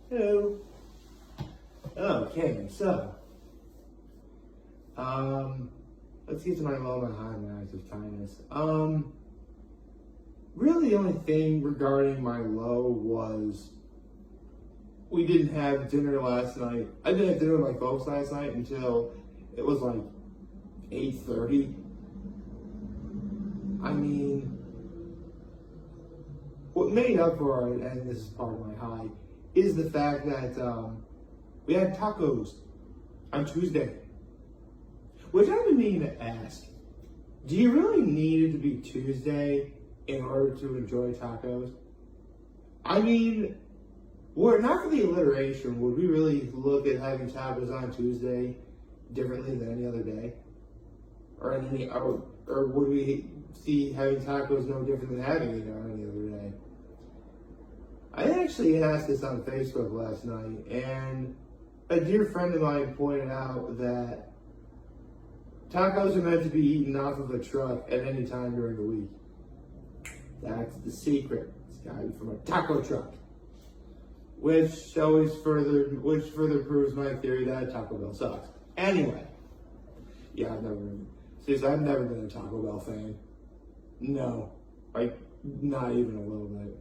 Hello. Okay, so, let's get to my moment of high and acts of kindness. Really the only thing regarding my low was we didn't have dinner last night. I didn't have dinner with my folks last night until it was like 8:30. I mean, what made up for it, and this is part of my high, is the fact that we had tacos on Tuesday. Which I've been meaning to ask, do you really need it to be Tuesday in order to enjoy tacos? I mean, were it not for the alliteration, would we really look at having tacos on Tuesday differently than any other day? Or would we see having tacos no different than having it on any other day? I actually asked this on Facebook last night, and a dear friend of mine pointed out that tacos are meant to be eaten off of a truck at any time during the week. That's the secret. It's got to be from a taco truck. Which further proves my theory that Taco Bell sucks. Anyway, yeah, I've never been a Taco Bell fan. No, like, not even a little bit.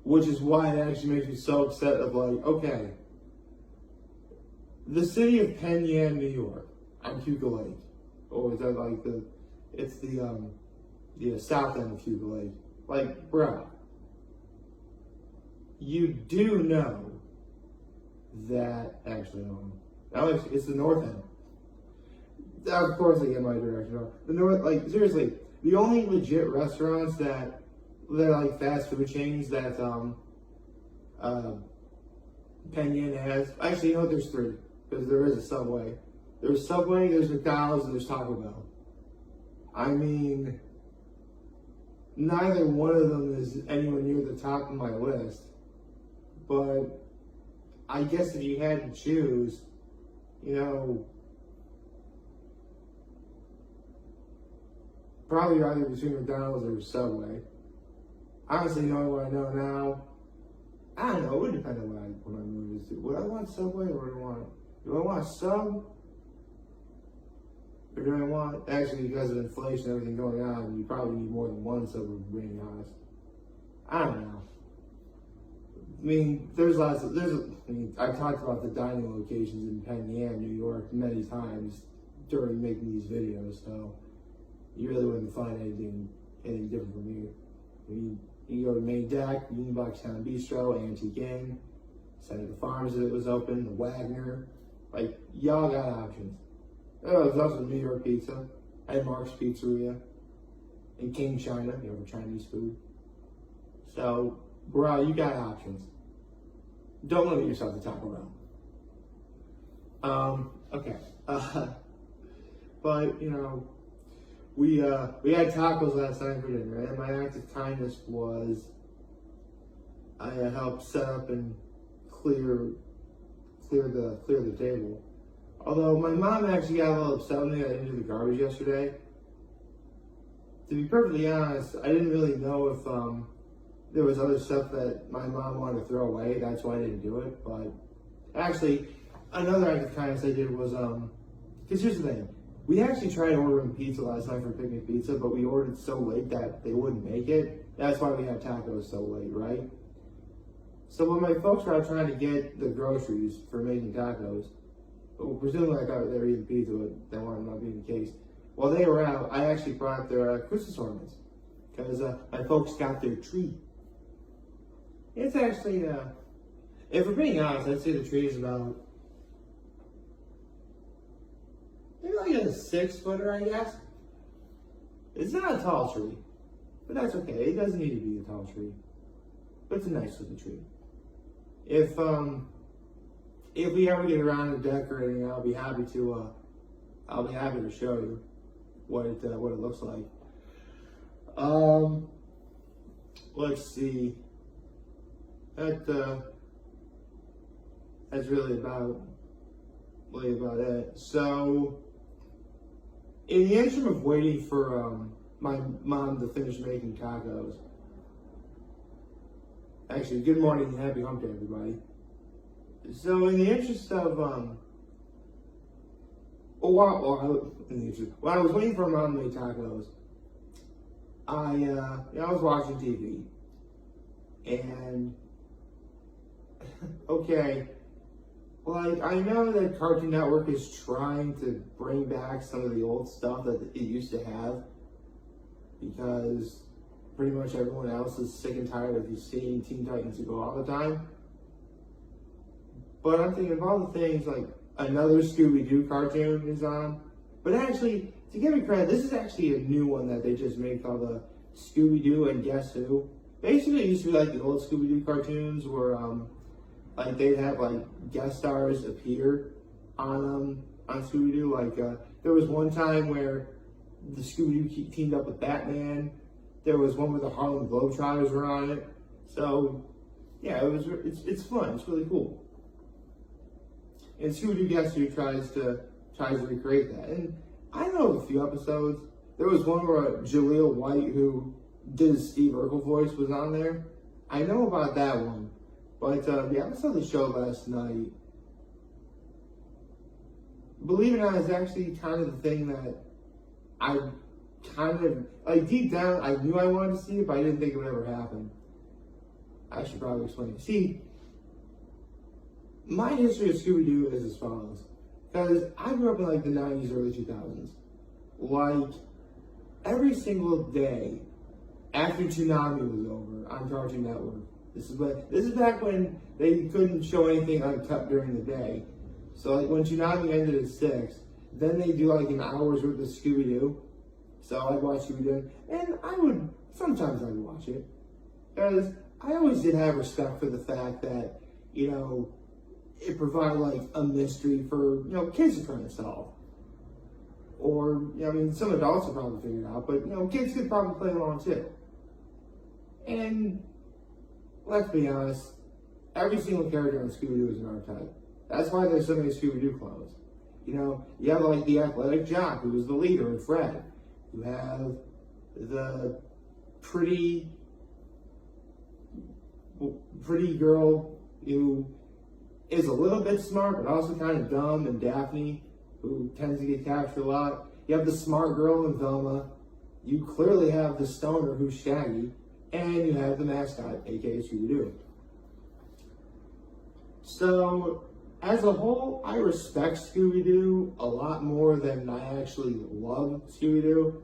Which is why it actually makes me so upset of like, okay, the city of Penn Yan, New York, on Cuca Lake. Or is that like it's the south end of Cuca Lake. Like, bro, you do know that, actually, no, it's the north end. Of course I get my direction wrong. The north, like, seriously, the only legit restaurants that they're like fast food chains that Penn Yan has. Actually, you know what? There's three, because there is a Subway. There's Subway, there's McDonald's, and there's Taco Bell. I mean, neither one of them is anywhere near the top of my list. But I guess if you had to choose, you know, probably either between McDonald's or Subway. Honestly, knowing what I know now, I don't know. It would depend on what my mood is. Would I want Subway or do I want Sub? Or do I want, actually, because of inflation and everything going on, you probably need more than one Sub, if we're being honest. I don't know. I mean, I've talked about the dining locations in Penn Yan, New York, many times during making these videos, so you really wouldn't find anything different from here. I mean, you go to Main Deck, Union Town Bistro, Antique Inn, Seneca Farms if it was open, the Wagner. Like, y'all got options. Oh, there's also New York Pizza, and Mark's Pizzeria, and King China, you know, for Chinese food. So, bro, you got options. Don't limit yourself to Taco Bell. Okay. But, you know, we had tacos last night for dinner, and my act of kindness was I helped set up and clear the table. Although my mom actually got a little upset when I didn't do the garbage yesterday. To be perfectly honest, I didn't really know if there was other stuff that my mom wanted to throw away. That's why I didn't do it. But actually, another act of kindness I did was because here's the thing. We actually tried ordering pizza last night for picnic pizza, but we ordered so late that they wouldn't make it. That's why we had tacos so late, right? So when my folks were out trying to get the groceries for making tacos, well, presumably I thought they were eating pizza, but that wanted not being the case. While they were out, I actually brought their Christmas ornaments because my folks got their tree. It's actually, if we're being honest, I'd say the tree is about maybe like a 6-footer, I guess. It's not a tall tree, but that's okay. It doesn't need to be a tall tree, but it's a nice looking tree. If we ever get around to decorating, I'll be happy to show you what it looks like. Let's see. That's really about it. So, in the interim of waiting for my mom to finish making tacos, actually, good morning and happy hump day, everybody. So in the interest of while I was waiting for Mom to make tacos, I was watching TV, and okay, like I know that Cartoon Network is trying to bring back some of the old stuff that it used to have, because pretty much everyone else is sick and tired of seeing Teen Titans go all the time. But I'm thinking of all the things, like another Scooby-Doo cartoon is on. But actually, to give me credit, this is actually a new one that they just made called the Scooby-Doo and Guess Who. Basically, it used to be like the old Scooby-Doo cartoons where like they'd have like guest stars appear on Scooby-Doo. Like there was one time where the Scooby-Doo teamed up with Batman. There was one where the Harlem Globetrotters were on it. So yeah, it's fun. It's really cool. And Scooby-Doo Guess Who tries to recreate that. And I know of a few episodes. There was one where Jaleel White, who did Steve Urkel voice, was on there. I know about that one. But the episode they showed last night, believe it or not, is actually kind of the thing that I kind of, like deep down, I knew I wanted to see it, but I didn't think it would ever happen. I should probably explain it. See, my history of Scooby-Doo is as follows. Because I grew up in like the 90s, early 2000s. Like, every single day after Toonami was over on Cartoon Network. This is back when they couldn't show anything uncut during the day. So like when Toonami ended at 6, then they do like an hour's worth of Scooby-Doo. So I'd watch Scooby-Doo, and sometimes I'd watch it. Because I always did have respect for the fact that, you know, it provided like a mystery for, you know, kids to try and solve. Or, you know, I mean, some adults would probably figure it out, but, you know, kids could probably play along too. And let's be honest, every single character on Scooby-Doo is an archetype. That's why there's so many Scooby-Doo clones. You know, you have like the athletic jock who was the leader and Fred. You have the pretty girl who is a little bit smart, but also kind of dumb, and Daphne, who tends to get captured a lot. You have the smart girl in Velma. You clearly have the stoner who's Shaggy, and you have the mascot, aka Scooby-Doo. So, as a whole, I respect Scooby-Doo a lot more than I actually love Scooby-Doo,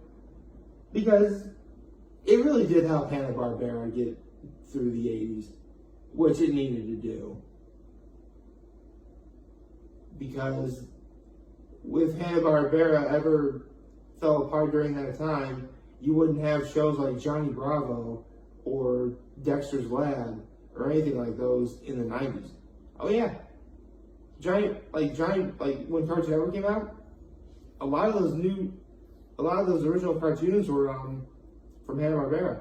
because it really did help Hanna-Barbera get through the 80s, which it needed to do. Because if Hanna-Barbera ever fell apart during that time, you wouldn't have shows like Johnny Bravo or Dexter's Lab or anything like those in the 90s. Oh yeah, when Cartoon Network came out, a lot of those original cartoons were from Hanna-Barbera.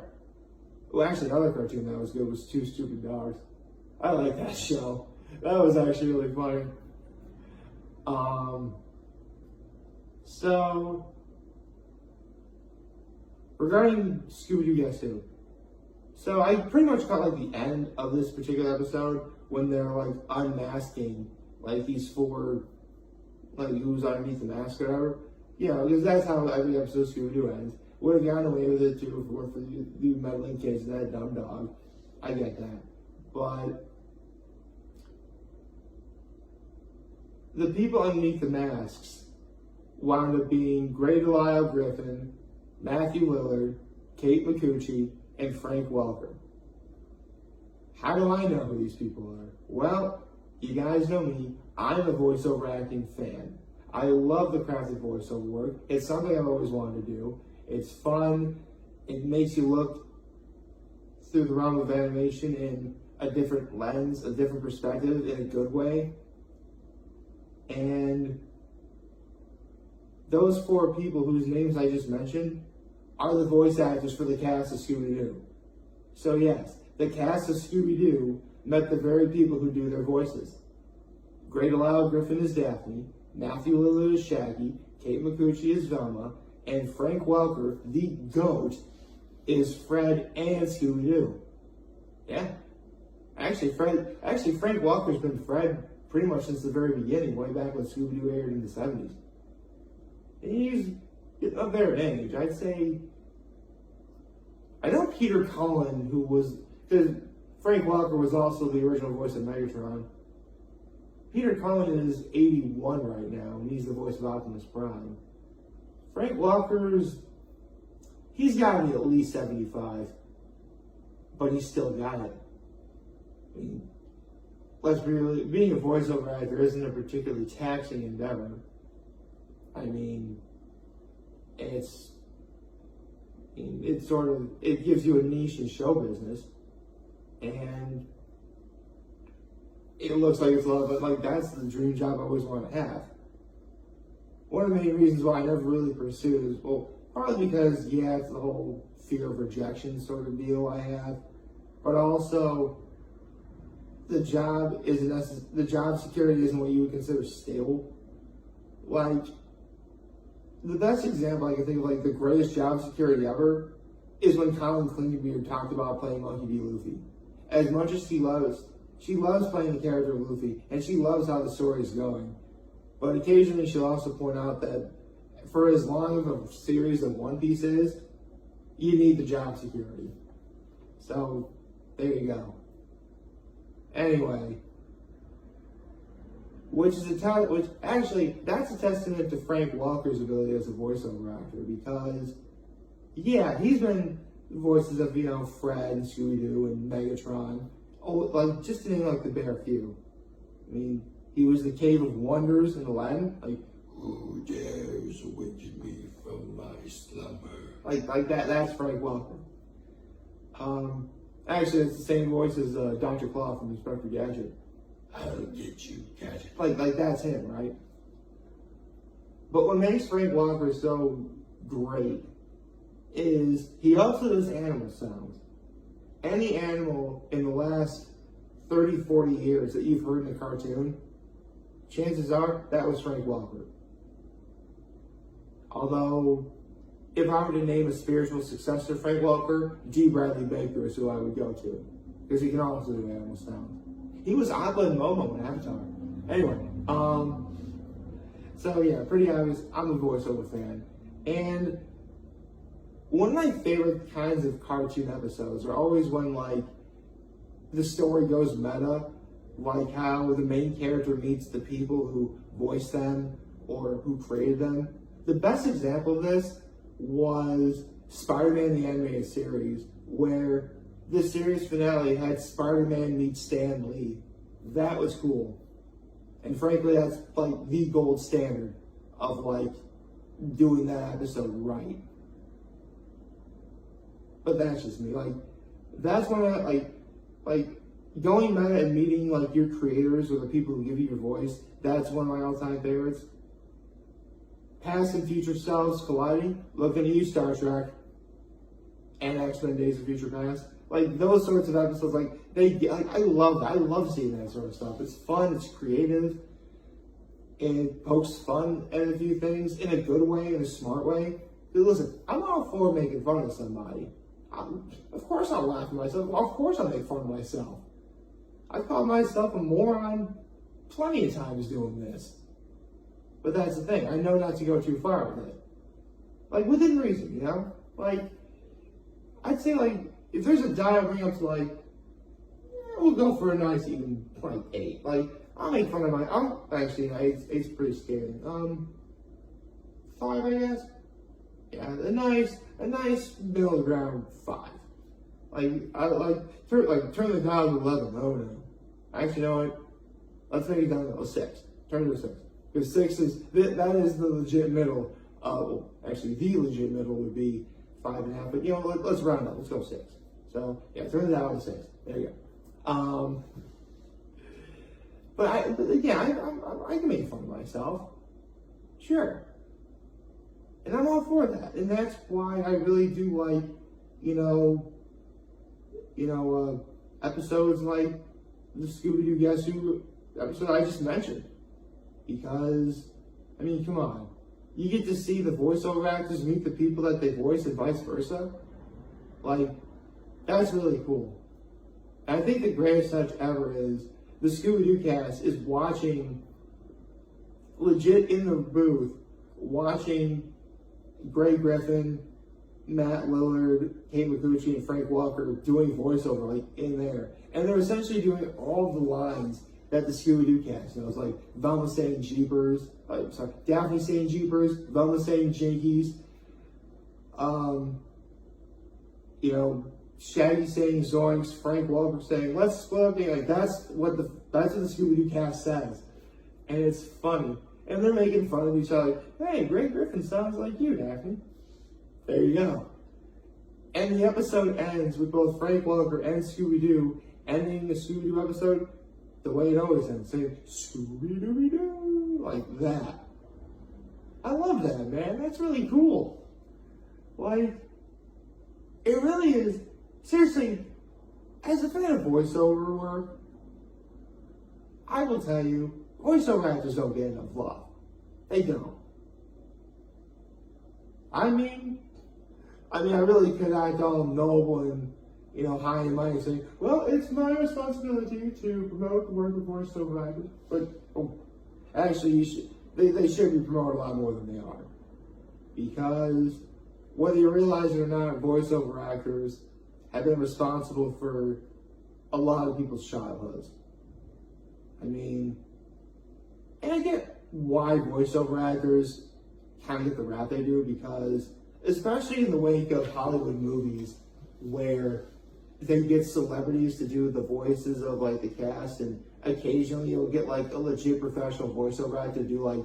Well, actually, another cartoon that was good was Two Stupid Dogs. I like that show. That was actually really funny. So, regarding Scooby-Doo Guess Who. So I pretty much caught like the end of this particular episode when they're like unmasking like these four, like who's underneath the mask or whatever. You know, because that's how every episode of Scooby-Doo ends. Would have gotten away with it too if it weren't for the meddling kids and that dumb dog. I get that. But the people underneath the masks wound up being Grey Delisle Griffin, Matthew Lillard, Kate McCucci, and Frank Welker. How do I know who these people are? Well, you guys know me. I'm a voiceover acting fan. I love the craft of voiceover work. It's something I've always wanted to do. It's fun. It makes you look through the realm of animation in a different lens, a different perspective, in a good way. And those four people whose names I just mentioned are the voice actors for the cast of Scooby-Doo. So yes, the cast of Scooby-Doo met the very people who do their voices. Grey Delisle Griffin is Daphne, Matthew Lillard is Shaggy, Kate McCucci is Velma, and Frank Welker, the GOAT, is Fred and Scooby-Doo. Yeah. Frank Walker's been Fred pretty much since the very beginning, way back when Scooby-Doo aired in the 70s. And he's of their age. I'd say, I know Peter Cullen, because Frank Walker was also the original voice of Megatron. Peter Cullen is 81 right now, and he's the voice of Optimus Prime. Frank he's got to be at least 75, but he's still got it. I mean, let's be real, being a voiceover actor isn't a particularly taxing endeavor. I mean, it gives you a niche in show business, and it looks like it's a lot, but like that's the dream job I always want to have. One of the main reasons why I never really pursued is, well, partly because, yeah, it's the whole fear of rejection sort of deal I have, but also the job security isn't what you would consider stable. Like, the best example I can think of, like the greatest job security ever, is when Colin Klingenbeard talked about playing Monkey D. Luffy. As much as she loves playing the character of Luffy, and she loves how the story is going. But occasionally she'll also point out that for as long of a series of One Piece is, you need the job security. So, there you go. Anyway, that's a testament to Frank Walker's ability as a voiceover actor, because, yeah, he's been voices of, Fred and Scooby-Doo and Megatron, like, just to name, like, the bare few. I mean, he was the Cave of Wonders in Aladdin, like, who dares wake me from my slumber? Like that's Frank Walker. Actually, it's the same voice as Dr. Claw from Inspector Gadget. I'll get you, Gadget. Like that's him, right? But what makes Frank Walker so great is he also does animal sounds. Any animal in the last 30, 40 years that you've heard in a cartoon, chances are that was Frank Walker. Although, if I were to name a spiritual successor to Frank Walker, D. Bradley Baker is who I would go to, because he can also do animal sounds. He was Appa and Momo in Avatar. Anyway, so yeah, pretty obvious, I'm a voiceover fan. And one of my favorite kinds of cartoon episodes are always when, like, the story goes meta, like how the main character meets the people who voiced them or who created them. The best example of this was Spider-Man the Animated Series, where the series finale had Spider-Man meet Stan Lee. That was cool. And frankly, that's like the gold standard of like doing that episode right. But that's just me. Like, that's when I like going meta and meeting like your creators or the people who give you your voice. That's one of my all-time favorites. Past and future selves colliding. Looking at you, Star Trek, and X-Men: Days of Future Past. Like those sorts of episodes, like I love that. I love seeing that sort of stuff. It's fun. It's creative. It pokes fun at a few things in a good way, in a smart way. Because listen, I'm all for making fun of somebody. Of course I'll laugh at myself. Of course I'll make fun of myself. I've called myself a moron plenty of times doing this. But that's the thing. I know not to go too far with it. Like, within reason, Like, I'd say, like, if there's a die, I'll bring up to, like, we'll go for a nice even, like, 8. Like, I'll make fun of actually, 8's pretty scary. 5, I guess? Yeah, a nice middle ground 5. Like, turn the dial to 11. Oh, no. Actually, you know what? Let's make it down to 6. Turn it to 6. Because 6 that is the legit middle. Actually, the legit middle would be 5.5. But let's round up. Let's go 6. So yeah, turn it down to 6. There you go. But I can make fun of myself. Sure. And I'm all for that. And that's why I really do like, episodes like the Scooby-Doo Guess Who episode I just mentioned. Because, I mean, come on. You get to see the voiceover actors meet the people that they voice and vice versa. Like, that's really cool. And I think the greatest touch ever is the Scooby-Doo cast is watching, legit in the booth, watching Greg Griffin, Matt Lillard, Kate Micucci, and Frank Walker doing voiceover like in there. And they're essentially doing all the lines that the Scooby-Doo cast knows. Like Velma saying Jeepers, Daphne saying Jeepers, Velma saying Jinkies, Shaggy saying Zoinks, Frank Walker saying let's split up. Like that's what the Scooby-Doo cast says. And it's funny. And they're making fun of each other. Hey, Greg Griffin sounds like you, Daphne. There you go. And the episode ends with both Frank Welker and Scooby-Doo ending the Scooby-Doo episode the way it always ends, saying Scooby-Doo, like that. I love that, man. That's really cool. Like, it really is. Seriously, as a fan of voiceover work, I will tell you, voiceover actors don't get enough love. They don't. I mean, I really could act all noble and, high and mighty, saying, well, it's my responsibility to promote the work of voiceover actors. But, actually, they should be promoted a lot more than they are. Because, whether you realize it or not, voiceover actors have been responsible for a lot of people's childhoods. And I get why voiceover actors kind of get the rap they do, because especially in the wake of Hollywood movies where they get celebrities to do the voices of like the cast, and occasionally you'll get like a legit professional voiceover actor to do like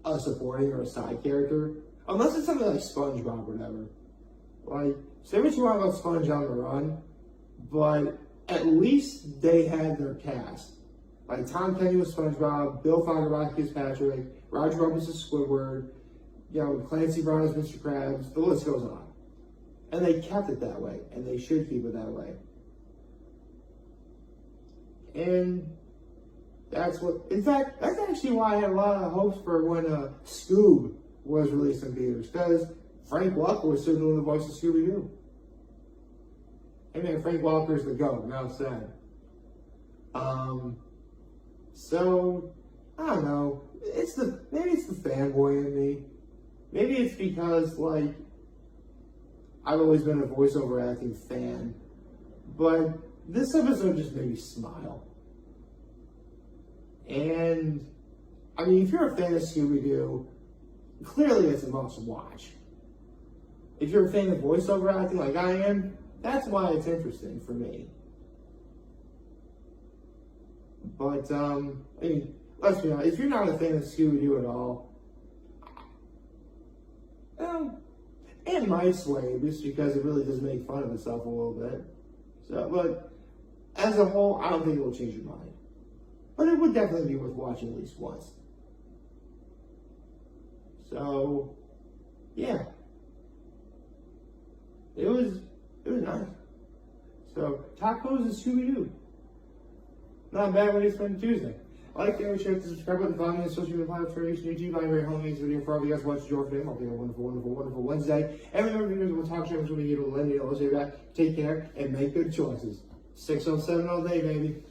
a supporting or a side character, unless it's something like SpongeBob or whatever. Like, say what you want about Sponge on the Run, but at least they had their cast. Like Tom Kenny was SpongeBob, Bill Fogarty was Patrick, Roger Robbins is Squidward, Clancy Brown is Mr. Krabs, the list goes on. And they kept it that way, and they should keep it that way. And that's actually why I had a lot of hopes for when Scoob was released in theaters, because Frank Welker was still doing the voice of Scooby-Doo. Hey man, Frank Welker's the GOAT, now it's sad. So, I don't know, maybe it's the fanboy in me. Maybe it's because, like, I've always been a voiceover acting fan, but this episode just made me smile. And, if you're a fan of Scooby-Doo, clearly it's a must-watch. If you're a fan of voiceover acting like I am, that's why it's interesting for me. But, let's be honest, if you're not a fan of Scooby-Doo at all, it might sway, just because it really does make fun of itself a little bit. So, but as a whole, I don't think it will change your mind. But it would definitely be worth watching at least once. So, yeah. It was nice. So, tacos and Scooby-Doo. Not bad way to spend Tuesday. Like, share, subscribe button, follow me on social media platforms, YouTube. I'm very home video for all of you guys watching Joy for today. Hope you have a wonderful, wonderful, wonderful Wednesday. And remember, viewers, we'll talk to you next week. We'll be here to let you know. Let's be back. Take care and make good choices. 607 all day, baby.